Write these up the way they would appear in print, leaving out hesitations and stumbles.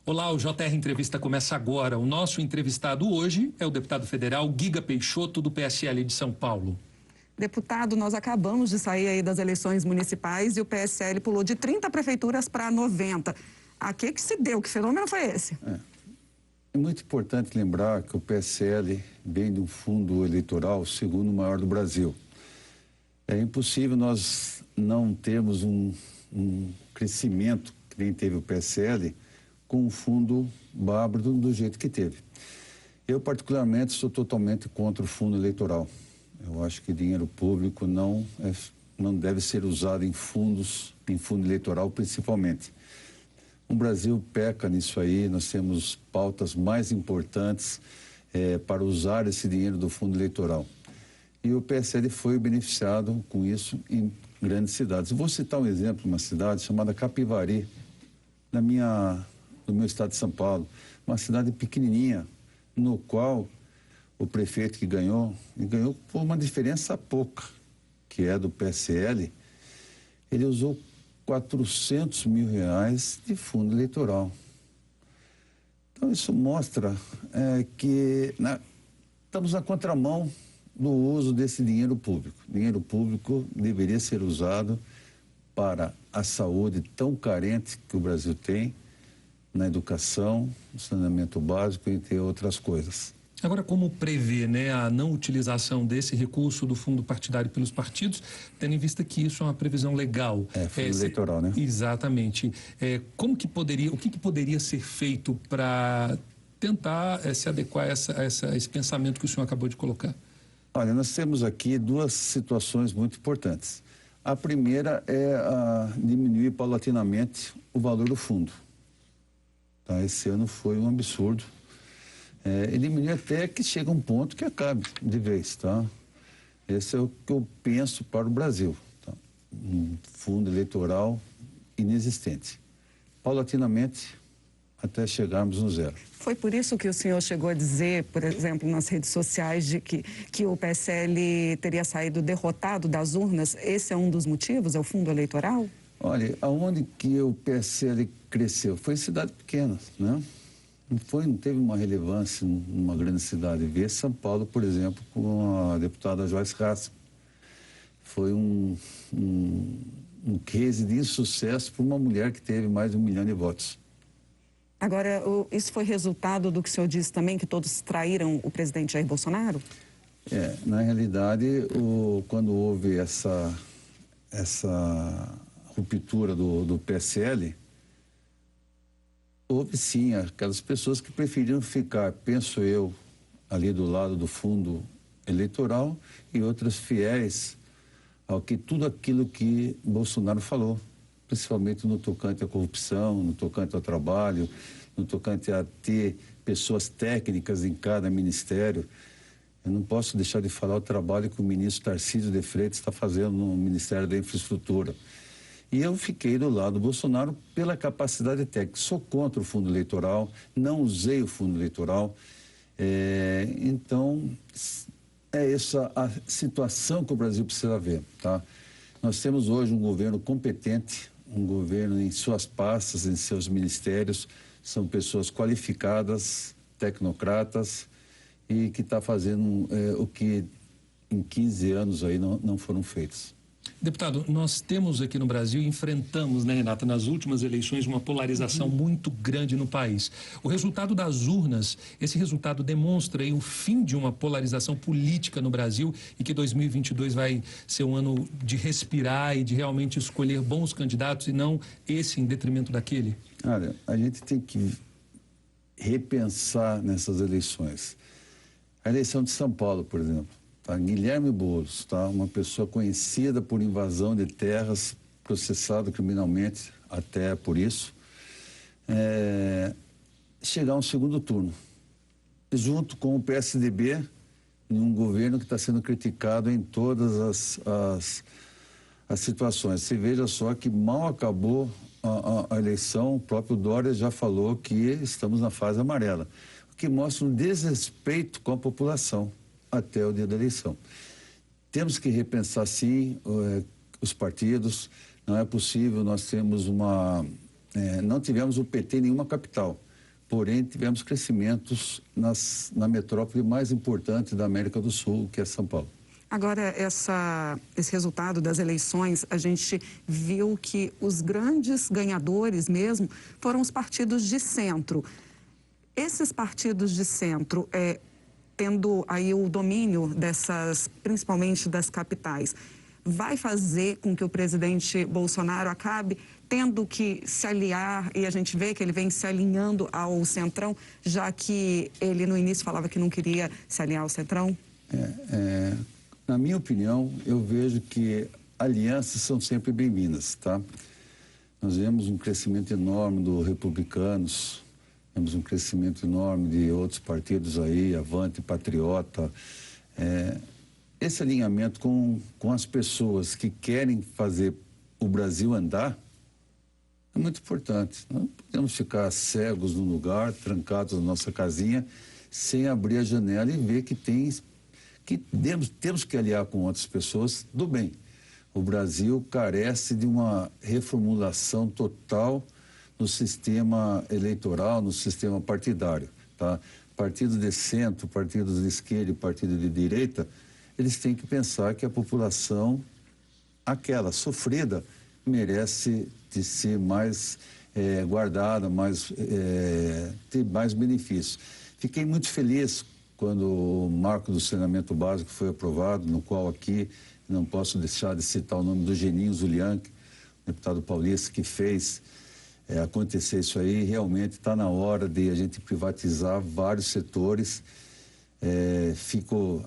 Olá, o JR Entrevista começa agora. O nosso entrevistado hoje é o deputado federal Guiga Peixoto, do PSL de São Paulo. Deputado, nós acabamos de sair aí das eleições municipais e o PSL pulou de 30 prefeituras para 90. A que se deu? Que fenômeno foi esse? É muito importante lembrar que o PSL vem de um fundo eleitoral, o segundo maior do Brasil. É impossível nós não termos um crescimento que nem teve o PSL com um fundo bárbaro do jeito que teve. Eu, particularmente, sou totalmente contra o fundo eleitoral. Eu acho que dinheiro público não deve ser usado em fundo eleitoral, principalmente. O Brasil peca nisso aí, nós temos pautas mais importantes para usar esse dinheiro do fundo eleitoral. E o PSL foi beneficiado com isso em grandes cidades. Eu vou citar um exemplo de uma cidade chamada Capivari, no meu estado de São Paulo, uma cidade pequenininha, no qual o prefeito que ganhou por uma diferença pouca, que é do PSL, ele usou 400 mil reais de fundo eleitoral. Então isso mostra que estamos na contramão do uso desse dinheiro público. Dinheiro público deveria ser usado para a saúde tão carente que o Brasil tem, na educação, no saneamento básico, entre outras coisas. Agora, como prevê, a não utilização desse recurso do fundo partidário pelos partidos, tendo em vista que isso é uma previsão legal? Fundo eleitoral, né? Exatamente. O que poderia ser feito para tentar se adequar a esse pensamento que o senhor acabou de colocar? Olha, nós temos aqui duas situações muito importantes. A primeira é diminuir paulatinamente o valor do fundo. Esse ano foi um absurdo. Diminuir até que chega um ponto que acabe de vez, tá? Esse é o que eu penso para o Brasil, tá? Um fundo eleitoral inexistente. Paulatinamente, até chegarmos no zero. Foi por isso que o senhor chegou a dizer, por exemplo, nas redes sociais, de que o PSL teria saído derrotado das urnas? Esse é um dos motivos? É o fundo eleitoral? Olha, aonde que o PSL cresceu? Foi em cidades pequenas, né? Não teve uma relevância numa grande cidade. Vê São Paulo, por exemplo, com a deputada Joyce Hasselmann. Foi um case de insucesso para uma mulher que teve mais de 1 milhão de votos. Agora, isso foi resultado do que o senhor disse também, que todos traíram o presidente Jair Bolsonaro? Na realidade, quando houve essa ruptura do PSL, houve sim aquelas pessoas que preferiram ficar, penso eu, ali do lado do fundo eleitoral e outras fiéis ao tudo aquilo que Bolsonaro falou, principalmente no tocante à corrupção, no tocante ao trabalho, no tocante a ter pessoas técnicas em cada ministério. Eu não posso deixar de falar o trabalho que o ministro Tarcísio de Freitas está fazendo no Ministério da Infraestrutura. E eu fiquei do lado do Bolsonaro pela capacidade técnica. Sou contra o fundo eleitoral, não usei o fundo eleitoral. Então, é essa a situação que o Brasil precisa ver, tá? Nós temos hoje um governo competente, um governo em suas pastas, em seus ministérios, são pessoas qualificadas, tecnocratas, e que está fazendo o que em 15 anos aí não foram feitos. Deputado, nós temos aqui no Brasil, enfrentamos, Renata, nas últimas eleições, uma polarização muito grande no país. O resultado das urnas, esse resultado demonstra aí o fim de uma polarização política no Brasil e que 2022 vai ser um ano de respirar e de realmente escolher bons candidatos e não esse em detrimento daquele? Olha, a gente tem que repensar nessas eleições. A eleição de São Paulo, por exemplo. Guilherme Boulos, uma pessoa conhecida por invasão de terras, processado criminalmente até por isso, chegar a um segundo turno, junto com o PSDB, em um governo que está sendo criticado em todas as situações. Você veja só que mal acabou a eleição, o próprio Dória já falou que estamos na fase amarela, o que mostra um desrespeito com a população até o dia da eleição. Temos que repensar, sim, os partidos. Não é possível, nós temos não tivemos o PT em nenhuma capital. porém tivemos crescimentos na metrópole mais importante da América do Sul, que é São Paulo. Agora, esse resultado das eleições, a gente viu que os grandes ganhadores mesmo foram os partidos de centro. Esses partidos de centro, tendo aí o domínio principalmente das capitais, vai fazer com que o presidente Bolsonaro acabe tendo que se aliar, e a gente vê que ele vem se alinhando ao Centrão, já que ele no início falava que não queria se alinhar ao Centrão? Na minha opinião, eu vejo que alianças são sempre bem-vindas, tá? Nós vemos um crescimento enorme dos republicanos, vemos um crescimento enorme de outros partidos aí, Avante, Patriota. Esse alinhamento com as pessoas que querem fazer o Brasil andar é muito importante. Não podemos ficar cegos num lugar, trancados na nossa casinha, sem abrir a janela e ver que temos que aliar com outras pessoas do bem. O Brasil carece de uma reformulação total no sistema eleitoral, no sistema partidário, tá? Partidos de centro, partidos de esquerda e partidos de direita, eles têm que pensar que a população, aquela sofrida, merece de ser mais guardada, ter mais benefícios. Fiquei muito feliz quando o marco do saneamento básico foi aprovado, no qual aqui não posso deixar de citar o nome do Geninho Zulian, deputado paulista, que fez acontecer isso aí. Realmente está na hora de a gente privatizar vários setores. Fico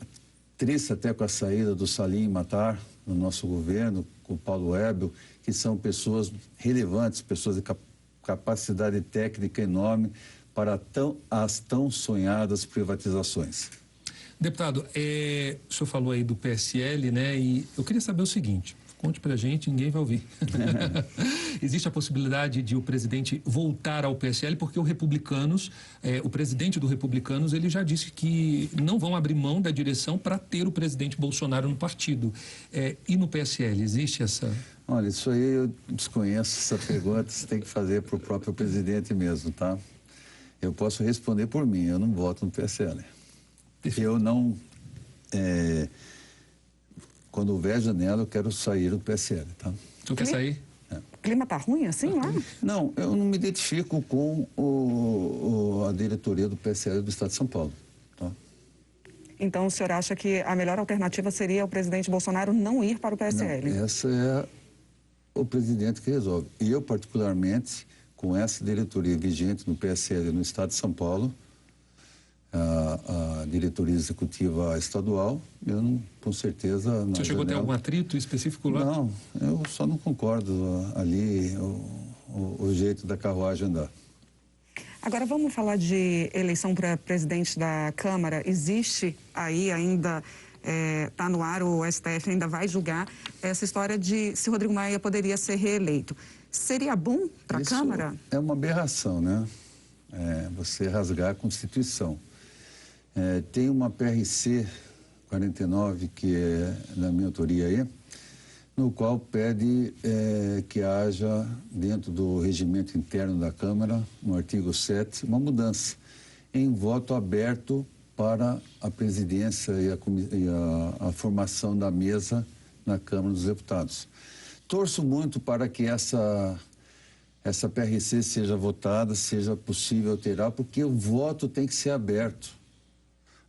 triste até com a saída do Salim Matar no nosso governo, com o Paulo Webel, que são pessoas relevantes, pessoas de capacidade técnica enorme para as tão sonhadas privatizações. Deputado, o senhor falou aí do PSL, né? E eu queria saber o seguinte, conte pra gente, ninguém vai ouvir. Existe a possibilidade de o presidente voltar ao PSL, porque o presidente do Republicanos, ele já disse que não vão abrir mão da direção para ter o presidente Bolsonaro no partido. E no PSL, existe essa... Olha, isso aí eu desconheço, essa pergunta você tem que fazer para o próprio presidente mesmo, tá? Eu posso responder por mim, eu não voto no PSL. Eu não... quando houver janela, eu quero sair do PSL, tá? O senhor quer sair? O clima tá ruim assim lá? Não, eu não me identifico com a diretoria do PSL do Estado de São Paulo, tá? Então o senhor acha que a melhor alternativa seria o presidente Bolsonaro não ir para o PSL? Não, essa é o presidente que resolve. E eu, particularmente, com essa diretoria vigente no PSL no Estado de São Paulo, a diretoria executiva estadual, eu não, com certeza... Você chegou a ter algum atrito específico lá? Não, eu só não concordo ali o jeito da carruagem andar. Agora vamos falar de eleição para presidente da Câmara. Existe aí ainda, está no ar, o STF ainda vai julgar essa história de se Rodrigo Maia poderia ser reeleito. Seria bom para a Câmara? É uma aberração, né? Você rasgar a Constituição. Tem uma PRC 49, que é da minha autoria aí, no qual pede que haja, dentro do regimento interno da Câmara, no artigo 7, uma mudança em voto aberto para a presidência e a formação da mesa na Câmara dos Deputados. Torço muito para que essa PRC seja votada, seja possível alterar, porque o voto tem que ser aberto.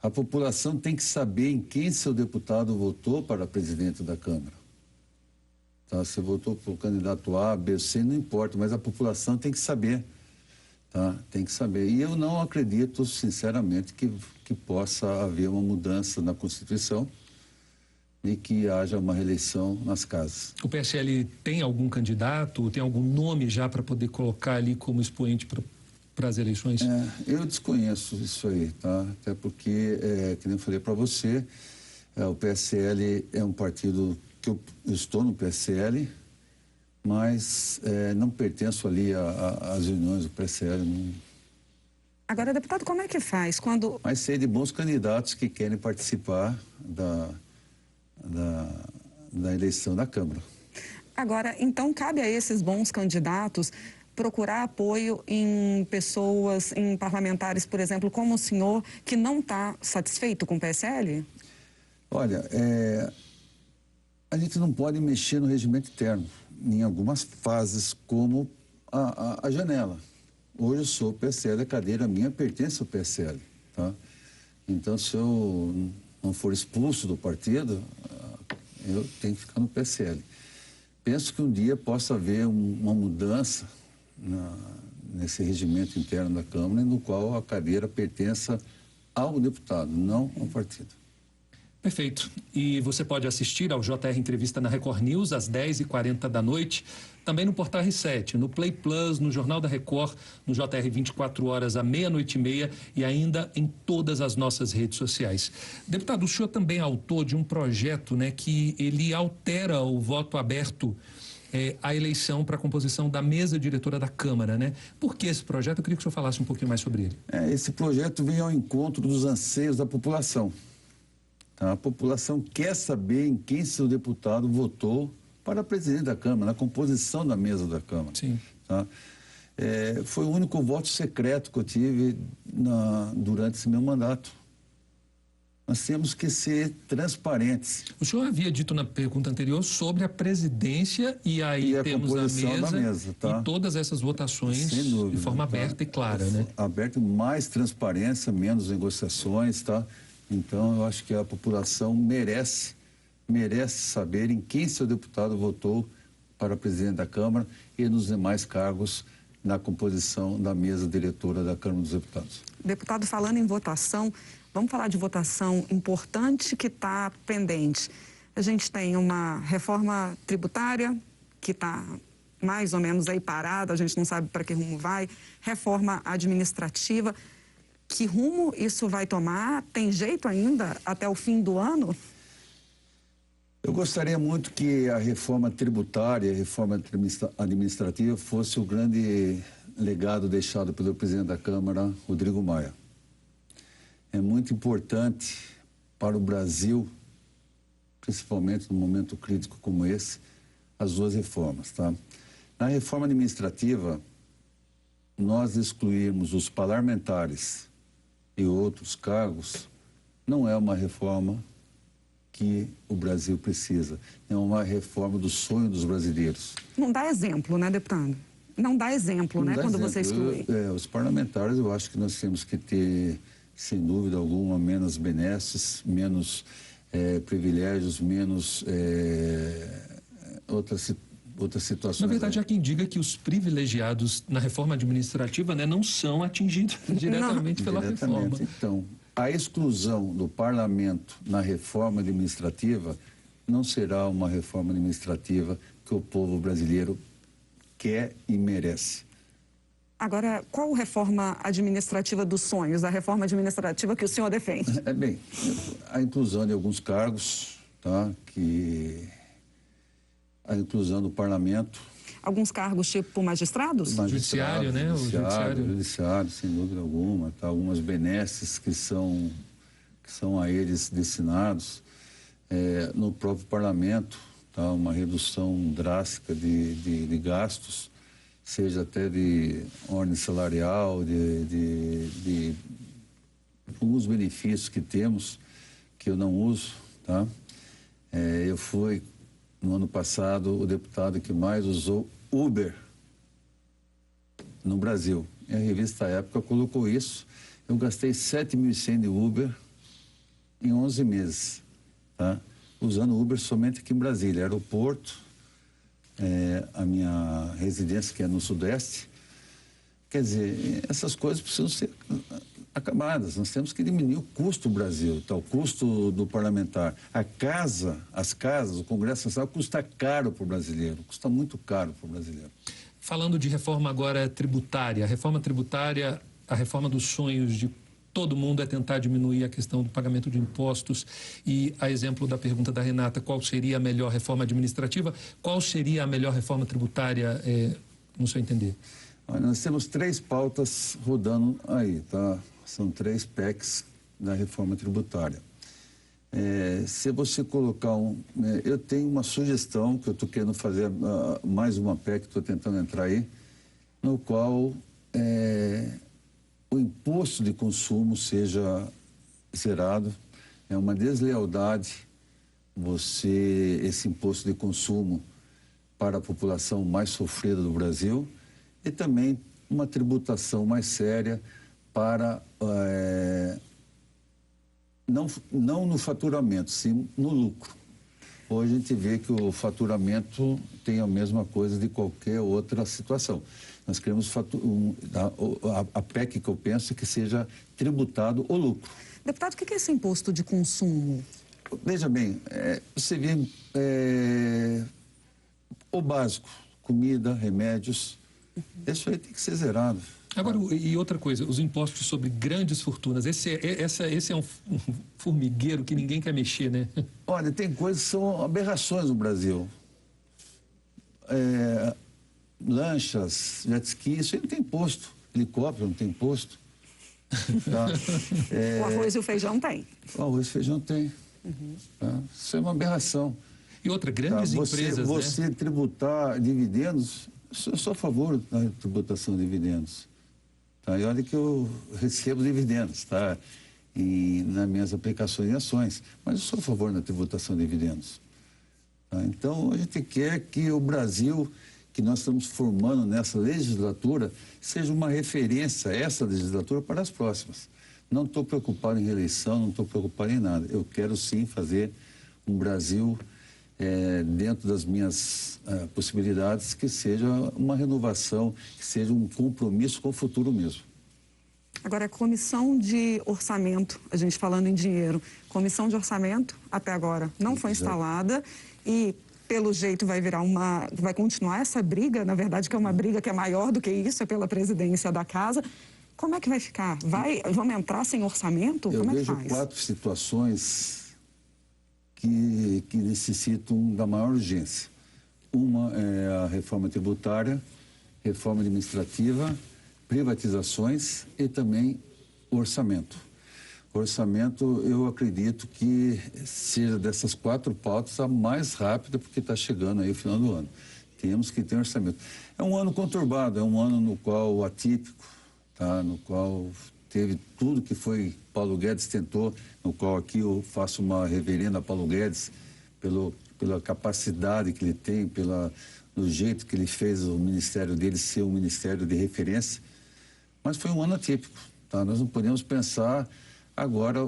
A população tem que saber em quem seu deputado votou para presidente da Câmara. Tá? Se votou para o candidato A, B, C, não importa, mas a população tem que saber. Tá? Tem que saber. E eu não acredito, sinceramente, que possa haver uma mudança na Constituição e que haja uma reeleição nas casas. O PSL tem algum candidato, tem algum nome já para poder colocar ali como expoente para as eleições? Eu desconheço isso aí, tá? Até porque, que nem eu falei para você, o PSL é um partido que eu estou no PSL, mas não pertenço ali às reuniões do PSL. Não... Agora, deputado, como é que faz quando... Mas sei de bons candidatos que querem participar da eleição da Câmara. Agora, então, cabe a esses bons candidatos procurar apoio em pessoas, em parlamentares, por exemplo, como o senhor, que não está satisfeito com o PSL? Olha, a gente não pode mexer no regimento interno, em algumas fases, como a janela. Hoje eu sou PSL, a cadeira minha pertence ao PSL, tá? Então, se eu não for expulso do partido, eu tenho que ficar no PSL. Penso que um dia possa haver uma mudança nesse regimento interno da Câmara, no qual a cadeira pertença ao deputado, não ao partido. Perfeito. E você pode assistir ao JR Entrevista na Record News às 10h40 da noite, também no Portal R7, no Play Plus, no Jornal da Record, no JR 24 horas à meia-noite e meia e ainda em todas as nossas redes sociais. Deputado, o senhor também é autor de um projeto, né, que ele altera o voto aberto a eleição para a composição da mesa diretora da Câmara, né? Por que esse projeto? Eu queria que o senhor falasse um pouquinho mais sobre ele. Esse projeto vem ao encontro dos anseios da população. Tá? A população quer saber em quem seu deputado votou para presidente da Câmara, na composição da mesa da Câmara. Sim. Tá? Foi o único voto secreto que eu tive durante esse meu mandato. Nós temos que ser transparentes. O senhor havia dito na pergunta anterior sobre a presidência e aí temos a mesa tá? E todas essas votações sem dúvida, de forma aberta e clara, né? Aberta, mais transparência, menos negociações, tá? Então, eu acho que a população merece saber em quem seu deputado votou para presidente da Câmara e nos demais cargos na composição da mesa diretora da Câmara dos Deputados. Deputado, falando em votação, vamos falar de votação importante que está pendente. A gente tem uma reforma tributária que está mais ou menos aí parada, a gente não sabe para que rumo vai, reforma administrativa. Que rumo isso vai tomar? Tem jeito ainda até o fim do ano? Eu gostaria muito que a reforma tributária, a reforma administrativa fosse o grande legado deixado pelo presidente da Câmara, Rodrigo Maia. É muito importante para o Brasil, principalmente num momento crítico como esse, as duas reformas, tá? Na reforma administrativa, nós excluirmos os parlamentares e outros cargos, não é uma reforma que o Brasil precisa. É uma reforma do sonho dos brasileiros. Não dá exemplo, né, deputado? Não dá exemplo, né, quando você exclui. Os parlamentares, eu acho que nós temos que ter, sem dúvida alguma, menos benesses, menos privilégios, menos outras situações. Na verdade, há quem diga que os privilegiados na reforma administrativa, né, não são atingidos diretamente pela reforma. Então, a exclusão do parlamento na reforma administrativa não será uma reforma administrativa que o povo brasileiro quer e merece. Agora, qual a reforma administrativa dos sonhos, a reforma administrativa que o senhor defende? Bem, a inclusão de alguns cargos, tá, a inclusão do parlamento. Alguns cargos tipo magistrados? Judiciário, né? Judiciário, sem dúvida alguma. Tá? Algumas benesses que são a eles destinados. No próprio parlamento, tá? Uma redução drástica de gastos, seja até de ordem salarial, de alguns benefícios que temos, que eu não uso. Tá? Eu fui, no ano passado, o deputado que mais usou Uber no Brasil. E a revista Época colocou isso. Eu gastei 7.100 de Uber em 11 meses, tá? Usando Uber somente aqui em Brasília, aeroporto, a minha residência, que é no Sudeste. Quer dizer, essas coisas precisam ser acabadas. Nós temos que diminuir o custo do Brasil, tá? O custo do parlamentar. As casas, o Congresso Nacional custa caro para o brasileiro, custa muito caro para o brasileiro. Falando de reforma agora tributária, a reforma tributária, a reforma dos sonhos de todo mundo é tentar diminuir a questão do pagamento de impostos e, a exemplo da pergunta da Renata, qual seria a melhor reforma administrativa, qual seria a melhor reforma tributária, no seu entender? Olha, nós temos 3 pautas rodando aí, tá? São 3 PECs da reforma tributária. Se você colocar eu tenho uma sugestão que eu estou querendo fazer, mais uma PEC, estou tentando entrar aí, no qual o imposto de consumo seja zerado. É uma deslealdade esse imposto de consumo para a população mais sofrida do Brasil e também uma tributação mais séria para, não no faturamento, sim no lucro. Hoje a gente vê que o faturamento tem a mesma coisa de qualquer outra situação. Nós queremos a PEC que eu penso que seja tributado o lucro. Deputado, o que é esse imposto de consumo? Veja bem, você vê o básico, comida, remédios, isso aí tem que ser zerado. Agora, e outra coisa, os impostos sobre grandes fortunas, esse é um formigueiro que ninguém quer mexer, né? Olha, tem coisas que são aberrações no Brasil. Lanchas, jet ski, isso aí não tem imposto. Helicóptero não tem imposto. Tá? O arroz e o feijão tem. O arroz e o feijão tem. Tá? Isso é uma aberração. E outra, grandes empresas, você tributar dividendos, eu sou a favor da tributação de dividendos. Tá? E olha que eu recebo dividendos, tá? Nas minhas aplicações em ações, mas eu sou a favor da tributação de dividendos. Tá? Então, a gente quer que o Brasil, que nós estamos formando nessa legislatura, seja uma referência, essa legislatura, para as próximas. Não estou preocupado em reeleição, não estou preocupado em nada. Eu quero sim fazer um Brasil, dentro das minhas possibilidades, que seja uma renovação, que seja um compromisso com o futuro mesmo. Agora, a comissão de orçamento, a gente falando em dinheiro, comissão de orçamento, até agora, não foi instalada e, pelo jeito, vai continuar essa briga, na verdade, que é uma briga que é maior do que isso, é pela presidência da casa. Como é que vai ficar? Vamos entrar sem orçamento? Eu Como é que vejo faz? 4 situações que necessitam da maior urgência. Uma é a reforma tributária, reforma administrativa, privatizações e também orçamento. Orçamento, eu acredito que seja dessas 4 pautas a mais rápida, porque está chegando aí o final do ano. Temos que ter orçamento. É um ano conturbado, é um ano no qual atípico, tá? No qual teve tudo que foi Paulo Guedes tentou, no qual aqui eu faço uma reverenda a Paulo Guedes pela capacidade que ele tem, do jeito que ele fez o ministério dele ser um ministério de referência. Mas foi um ano atípico, tá? Nós não podemos pensar agora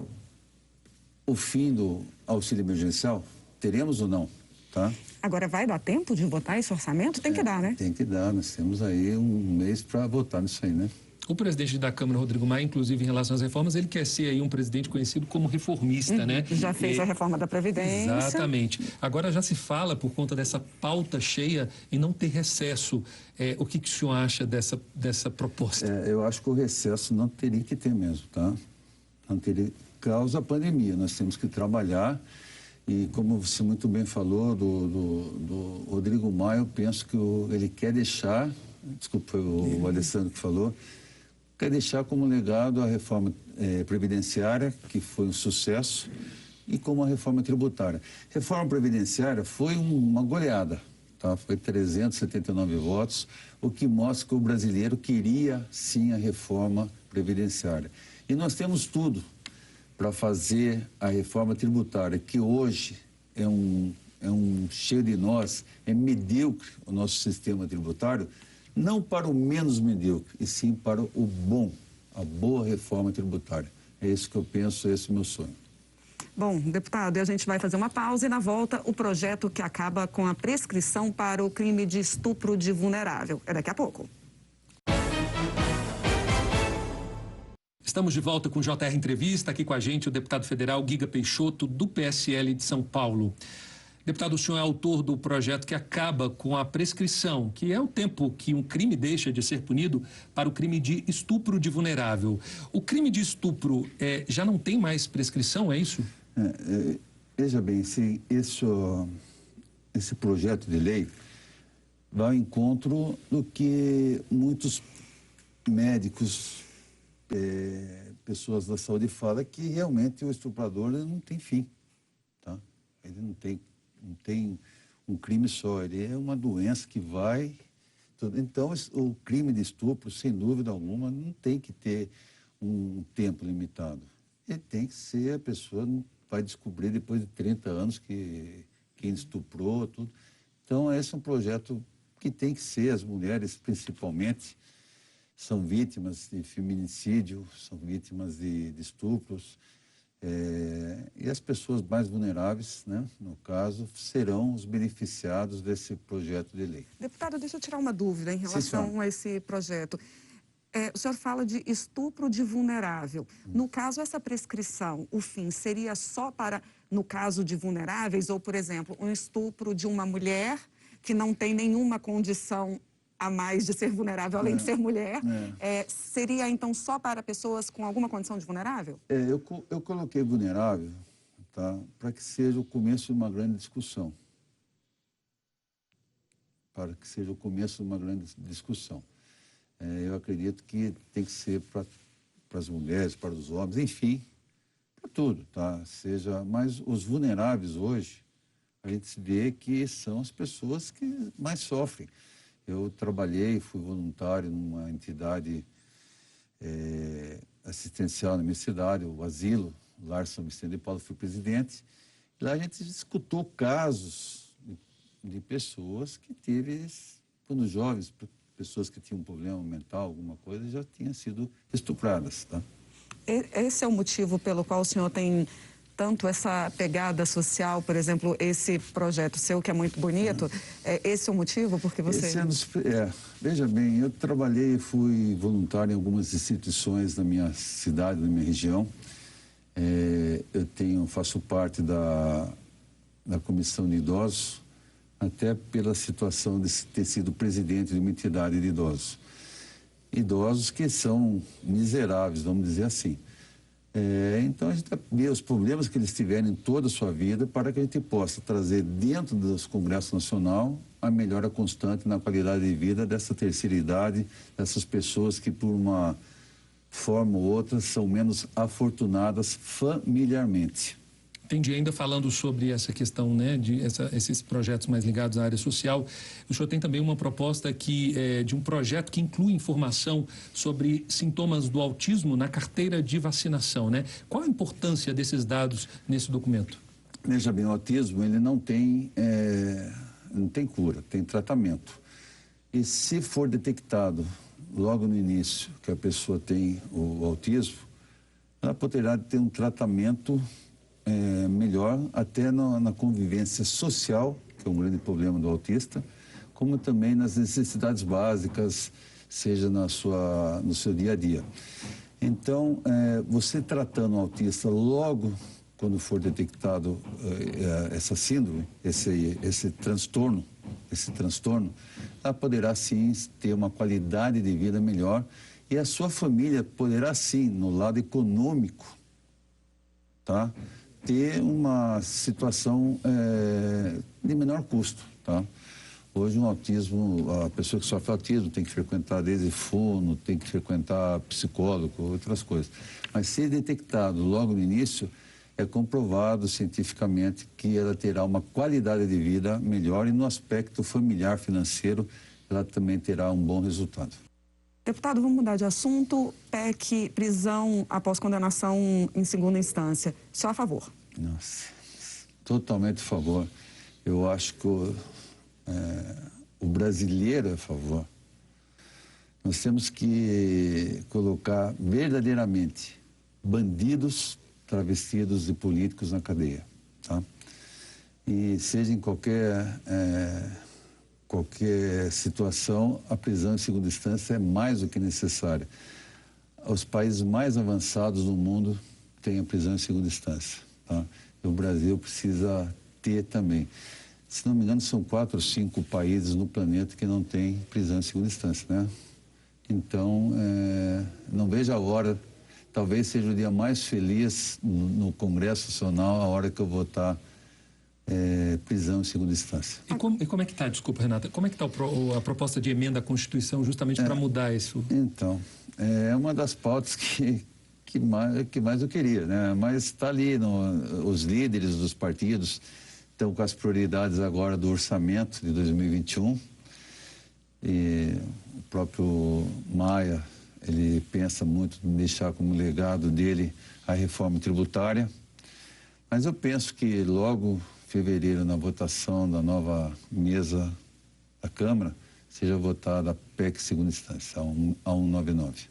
o fim do auxílio emergencial, teremos ou não, tá? Agora, vai dar tempo de votar esse orçamento? Tem que dar, né? Tem que dar, nós temos aí um mês para votar nisso aí, né? O presidente da Câmara, Rodrigo Maia, inclusive em relação às reformas, ele quer ser aí um presidente conhecido como reformista, né? Já fez a reforma da Previdência. Exatamente. Agora já se fala, por conta dessa pauta cheia, em não ter recesso. O que o senhor acha dessa proposta? Eu acho que o recesso não teria que ter mesmo, tá? Não teria, causa a pandemia. Nós temos que trabalhar e, como você muito bem falou, do Rodrigo Maia, eu penso que ele quer deixar, desculpa, foi o Alessandro que falou, quer deixar como legado a reforma previdenciária, que foi um sucesso, e como a reforma tributária. Reforma previdenciária foi uma goleada, tá? Foi 379 votos, o que mostra que o brasileiro queria, sim, a reforma previdenciária. E nós temos tudo para fazer a reforma tributária, que hoje é um cheio de nós, é medíocre o nosso sistema tributário, não para o menos medíocre, e sim para o bom, a boa reforma tributária. É isso que eu penso, esse é o meu sonho. Bom, deputado, e a gente vai fazer uma pausa e na volta o projeto que acaba com a prescrição para o crime de estupro de vulnerável. É daqui a pouco. Estamos de volta com o JR Entrevista, aqui com a gente o deputado federal Guiga Peixoto, do PSL de São Paulo. Deputado, o senhor é autor do projeto que acaba com a prescrição, que é o tempo que um crime deixa de ser punido para o crime de estupro de vulnerável. O crime de estupro já não tem mais prescrição, é isso? Veja bem, esse projeto de lei vai ao encontro do que muitos médicos, pessoas da saúde falam, que realmente o estuprador não tem fim, tá? Ele não tem um crime só, ele é uma doença que vai Então, o crime de estupro, sem dúvida alguma, não tem que ter um tempo limitado. Ele tem que ser, a pessoa vai descobrir depois de 30 anos que quem estuprou, tudo. Então, esse é um projeto que tem que ser, as mulheres principalmente são vítimas de feminicídio, são vítimas de estupros, e as pessoas mais vulneráveis, né, no caso, serão os beneficiados desse projeto de lei. Deputado, deixa eu tirar uma dúvida em relação a esse projeto. O senhor fala de estupro de vulnerável. No caso, essa prescrição, o fim seria só para, no caso de vulneráveis, ou, por exemplo, um estupro de uma mulher que não tem nenhuma condição a mais de ser vulnerável, além de ser mulher, seria então só para pessoas com alguma condição de vulnerável? Eu coloquei vulnerável, tá, para que seja o começo de uma grande discussão. Para que seja o começo de uma grande discussão. Eu acredito que tem que ser para as mulheres, para os homens, enfim, para tudo, tá? Mas os vulneráveis hoje, a gente vê que são as pessoas que mais sofrem. Eu trabalhei, fui voluntário numa entidade assistencial na minha cidade, o Asilo, Lar São Vicente de Paulo, fui presidente. E lá a gente escutou casos de pessoas que quando jovens, pessoas que tinham um problema mental, alguma coisa, já tinham sido estupradas, tá? Esse é o motivo pelo qual o senhor tem tanto essa pegada social, por exemplo, esse projeto seu, que é muito bonito, esse é o motivo porque você... Veja bem, eu trabalhei, fui voluntário em algumas instituições da minha cidade, da minha região. Eu faço parte da comissão de idosos, até pela situação de ter sido presidente de uma entidade de idosos. Idosos que são miseráveis, vamos dizer assim. Então, a gente vê os problemas que eles tiverem em toda a sua vida para que a gente possa trazer dentro do Congresso Nacional a melhora constante na qualidade de vida dessa terceira idade, dessas pessoas que, por uma forma ou outra, são menos afortunadas familiarmente. Entendi. Ainda falando sobre essa questão, né, esses projetos mais ligados à área social, o senhor tem também uma proposta de um projeto que inclui informação sobre sintomas do autismo na carteira de vacinação, né? Qual a importância desses dados nesse documento? Veja bem, o autismo, ele não tem cura, tem tratamento. E se for detectado logo no início que a pessoa tem o autismo, ela poderá ter um tratamento melhor até na convivência social, que é um grande problema do autista, como também nas necessidades básicas, seja no seu dia a dia. Então, você tratando o autista logo quando for detectado essa síndrome, esse transtorno, ela poderá sim ter uma qualidade de vida melhor e a sua família poderá sim, no lado econômico, tá, ter uma situação de menor custo, tá? Hoje, a pessoa que sofre autismo tem que frequentar desde fono, tem que frequentar psicólogo, outras coisas. Mas se detectado logo no início, é comprovado cientificamente que ela terá uma qualidade de vida melhor e no aspecto familiar, financeiro, ela também terá um bom resultado. Deputado, vamos mudar de assunto. PEC, prisão após condenação em segunda instância. Só a favor? Nossa, totalmente a favor. Eu acho que o brasileiro é a favor. Nós temos que colocar verdadeiramente bandidos travestidos de políticos na cadeia, tá? E seja em qualquer situação, a prisão em segunda instância é mais do que necessária. Os países mais avançados do mundo têm a prisão em segunda instância, tá? E o Brasil precisa ter também. Se não me engano, são 4 ou 5 países no planeta que não têm prisão em segunda instância, né? Então, não vejo a hora, talvez seja o dia mais feliz no Congresso Nacional, a hora que eu votar prisão em segunda instância. E como é que está, desculpa, Renata, como é que está a proposta de emenda à Constituição justamente para mudar isso? Então, é uma das pautas que mais eu queria, né? Mas está ali, os líderes dos partidos estão com as prioridades agora do orçamento de 2021 E o próprio Maia, ele pensa muito em deixar como legado dele a reforma tributária. Mas eu penso que logo em fevereiro, na votação da nova mesa da Câmara, seja votada a PEC segunda instância, a 199.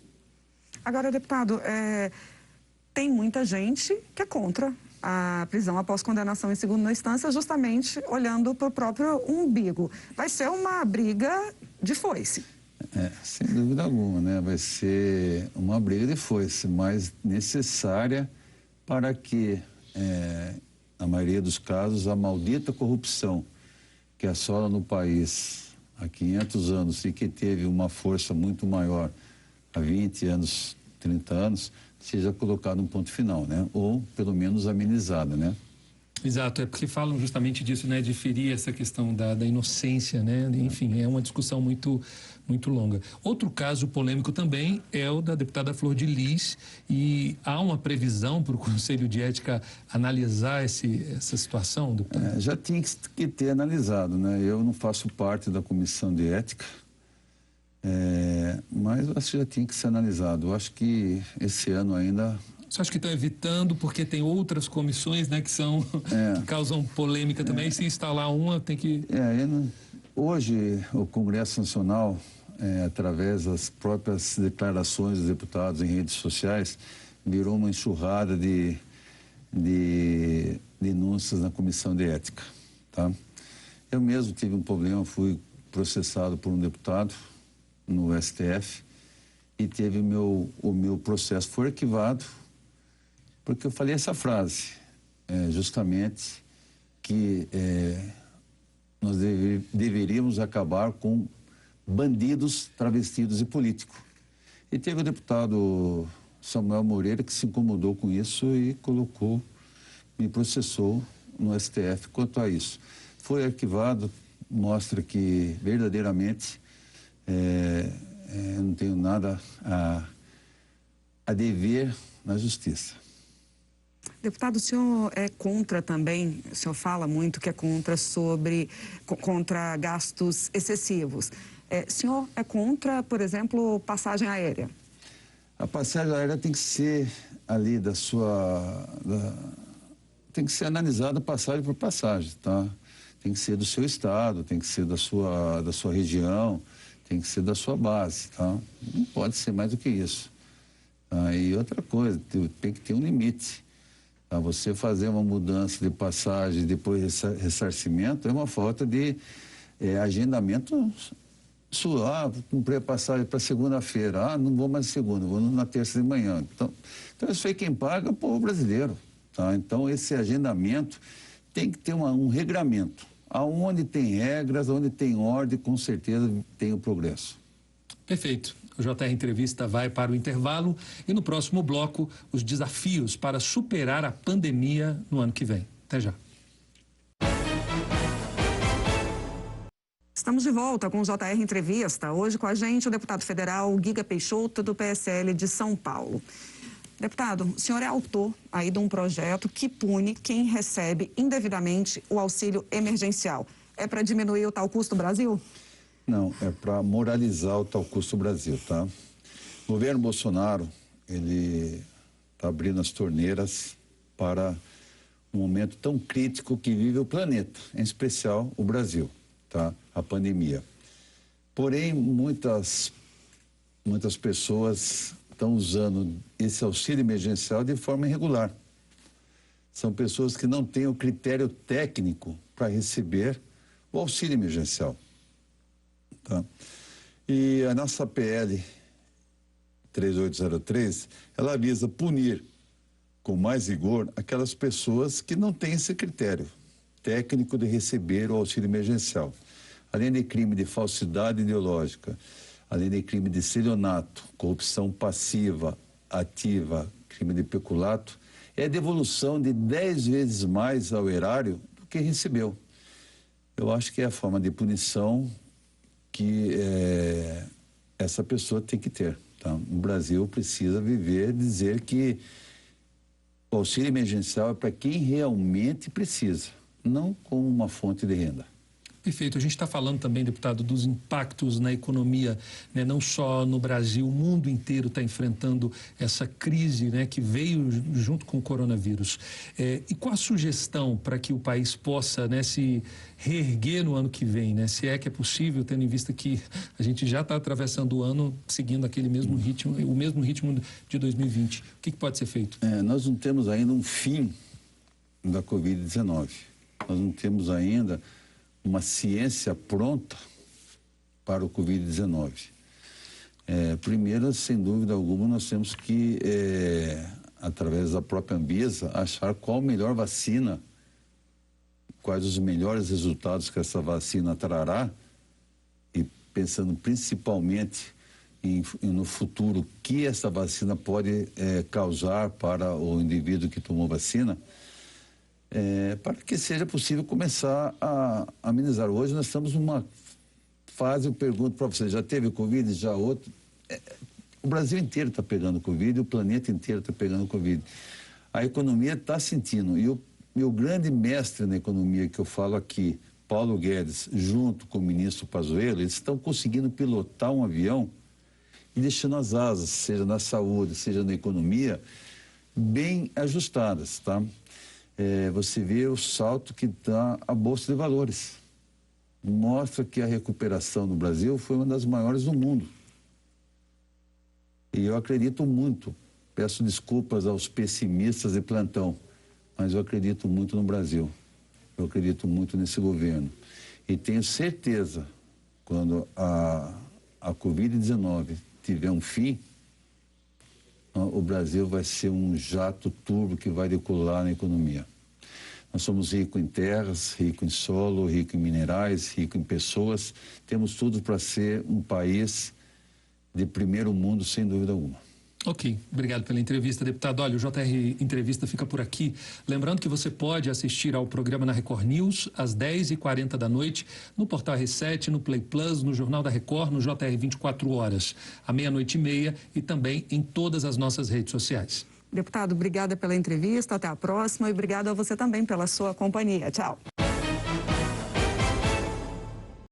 Agora, deputado, tem muita gente que é contra a prisão após condenação em segunda instância, justamente olhando para o próprio umbigo. Vai ser uma briga de foice. Sem dúvida alguma, né? Vai ser uma briga de foice, mas necessária para que, na maioria dos casos, a maldita corrupção que assola no país há 500 anos e que teve uma força muito maior há 20 anos, 30 anos, seja colocado um ponto final, né? Ou, pelo menos, amenizada, né? Exato, é porque falam justamente disso, né, de ferir essa questão da inocência, né, enfim, é uma discussão muito longa. Outro caso polêmico também é o da deputada Flor de Lis, e há uma previsão para o Conselho de Ética analisar essa situação, deputado? Já tinha que ter analisado, né? Eu não faço parte da Comissão de Ética, mas eu acho que já tinha que ser analisado. Eu acho que esse ano ainda... Você acha que estão evitando porque tem outras comissões, né, que que causam polêmica também? Se instalar uma, tem que... Hoje, o Congresso Nacional, através das próprias declarações dos deputados em redes sociais, virou uma enxurrada de denúncias na Comissão de Ética, tá? Eu mesmo tive um problema, fui processado por um deputado no STF e teve o meu processo foi arquivado, porque eu falei essa frase, justamente que nós deveríamos acabar com bandidos travestidos de político. E teve o deputado Samuel Moreira que se incomodou com isso e me processou no STF quanto a isso. Foi arquivado, mostra que verdadeiramente não tenho nada a dever na justiça. Deputado, o senhor é contra também, o senhor fala muito que é contra gastos excessivos. O senhor é contra, por exemplo, passagem aérea? A passagem aérea tem que ser ali tem que ser analisada passagem por passagem, tá? Tem que ser do seu estado, tem que ser da sua região, tem que ser da sua base, tá? Não pode ser mais do que isso. E outra coisa, tem que ter um limite. Tá? Você fazer uma mudança de passagem, depois ressarcimento, é uma falta de agendamento sua. Comprei a passagem para segunda-feira, não vou mais segunda, vou na terça de manhã. Então isso aí quem paga é o povo brasileiro. Tá? Então esse agendamento tem que ter um regramento. Aonde tem regras, onde tem ordem, com certeza tem o progresso. Perfeito. O JR Entrevista vai para o intervalo e no próximo bloco os desafios para superar a pandemia no ano que vem. Até já. Estamos de volta com o JR Entrevista. Hoje com a gente o deputado federal Guiga Peixoto, do PSL de São Paulo. Deputado, o senhor é autor aí de um projeto que pune quem recebe indevidamente o auxílio emergencial. É para diminuir o tal custo Brasil? Não, é para moralizar o tal custo Brasil, tá? O governo Bolsonaro, ele está abrindo as torneiras para um momento tão crítico que vive o planeta, em especial o Brasil, tá? A pandemia. Porém, muitas pessoas estão usando esse auxílio emergencial de forma irregular. São pessoas que não têm o critério técnico para receber o auxílio emergencial. Tá? E a nossa PL 3803, ela visa punir com mais rigor aquelas pessoas que não têm esse critério técnico de receber o auxílio emergencial. Além de crime de falsidade ideológica, além de crime de estelionato, corrupção passiva, ativa, crime de peculato, é devolução de 10 vezes mais ao erário do que recebeu. Eu acho que é a forma de punição que essa pessoa tem que ter. Tá? O Brasil precisa dizer que o auxílio emergencial é para quem realmente precisa, não como uma fonte de renda. Perfeito. A gente está falando também, deputado, dos impactos na economia, né? Não só no Brasil, o mundo inteiro está enfrentando essa crise, né, que veio junto com o coronavírus. E qual a sugestão para que o país possa, né, se reerguer no ano que vem, né? Se é que é possível, tendo em vista que a gente já está atravessando o ano seguindo aquele mesmo ritmo, o mesmo ritmo de 2020. O que pode ser feito? Nós não temos ainda um fim da Covid-19. Nós não temos ainda uma ciência pronta para o Covid-19. Primeiro, sem dúvida alguma, nós temos que, através da própria Anvisa, achar qual a melhor vacina, quais os melhores resultados que essa vacina trará, e pensando principalmente no futuro, o que essa vacina pode causar para o indivíduo que tomou vacina, para que seja possível começar a amenizar. Hoje nós estamos numa fase, eu pergunto para você, já teve Covid, já outro? O Brasil inteiro está pegando Covid, o planeta inteiro está pegando Covid. A economia está sentindo, e o meu grande mestre na economia que eu falo aqui, Paulo Guedes, junto com o ministro Pazuello, eles estão conseguindo pilotar um avião e deixando as asas, seja na saúde, seja na economia, bem ajustadas, tá? Você vê o salto que dá a Bolsa de Valores. Mostra que a recuperação no Brasil foi uma das maiores do mundo. E eu acredito muito, peço desculpas aos pessimistas de plantão, mas eu acredito muito no Brasil. Eu acredito muito nesse governo. E tenho certeza, quando a Covid-19 tiver um fim, o Brasil vai ser um jato turbo que vai decolar na economia. Nós somos ricos em terras, ricos em solo, ricos em minerais, ricos em pessoas. Temos tudo para ser um país de primeiro mundo, sem dúvida alguma. Ok, obrigado pela entrevista, deputado. Olha, o JR Entrevista fica por aqui. Lembrando que você pode assistir ao programa na Record News às 10h40 da noite, no Portal R7, no Play Plus, no Jornal da Record, no JR 24 horas, à 00h30 e também em todas as nossas redes sociais. Deputado, obrigada pela entrevista, até a próxima e obrigado a você também pela sua companhia. Tchau.